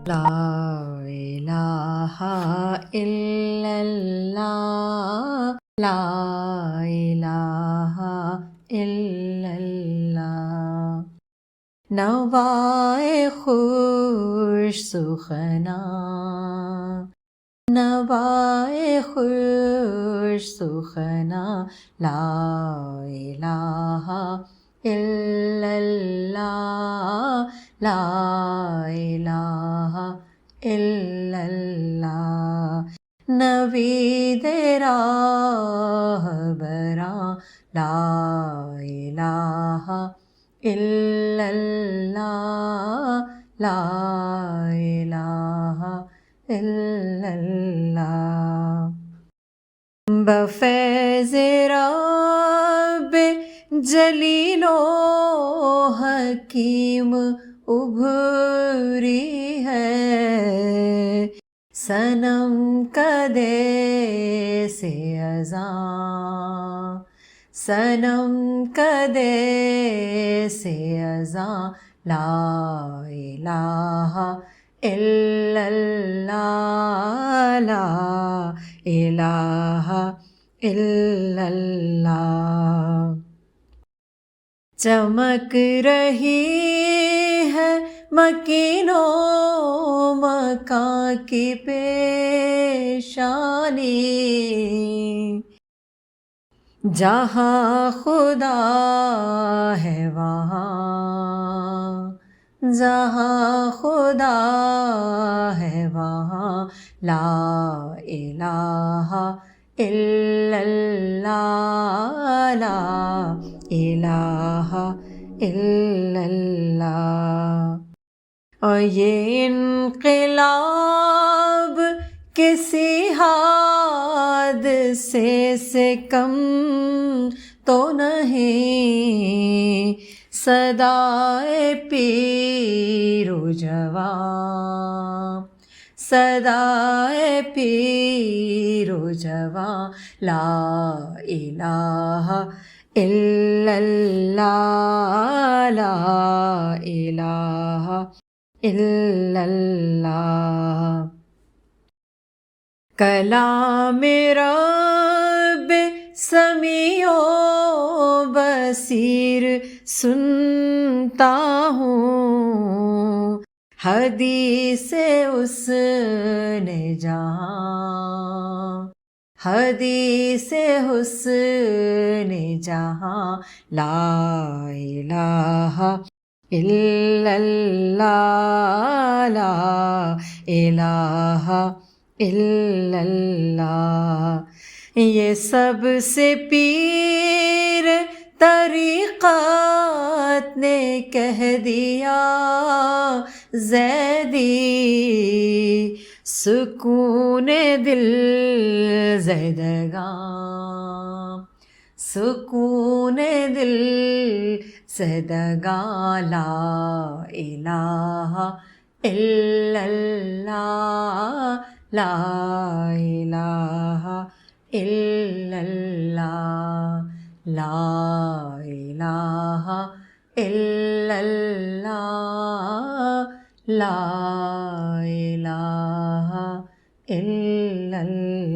لا الہ الا اللہ، لا الہ الا اللہ، نوائے خوش سخنا، نوائے خوش سخنا، لا الہ الا اللہ، لا الہ الا اللہ، نوید راہ براں، لا الہ الا اللہ، لا الہ الا اللہ، بفیض رب جلیل و حکیم ابھری ہے، صنم کدے سے ازاں، صنم کدے سے ازاں، لا الہ الا اللہ، لا الہ الا اللہ، چمک رہی ہے مکین و مکاں کی پیشانی، جہاں خدا ہے وہاں، جہاں خدا ہے وہاں، لا الہ الا اللہ، لا الہ الا اللہ، اور یہ انقلاب کسی حادثے سے کم تو نہیں، صدائے پیر و جوان، صدائے پیر و جوان، لا الہ الا اللہ، لا الہ الا اللہ، کلام رب سمیع و بصیر سنتا ہوں، حدیث اس نے جہاں، حدیث حسن جہاں، لا الہ الا اللہ، لا الہ الا اللہ، یہ سب سے پیر طریقت نے کہہ دیا زیدی، سکون دل زیدگاں، سکون دل زیدگاں، لا الہ الا اللہ، لا الہ الا اللہ، لا الہ الا اللہ، لا الہ الا اللہ۔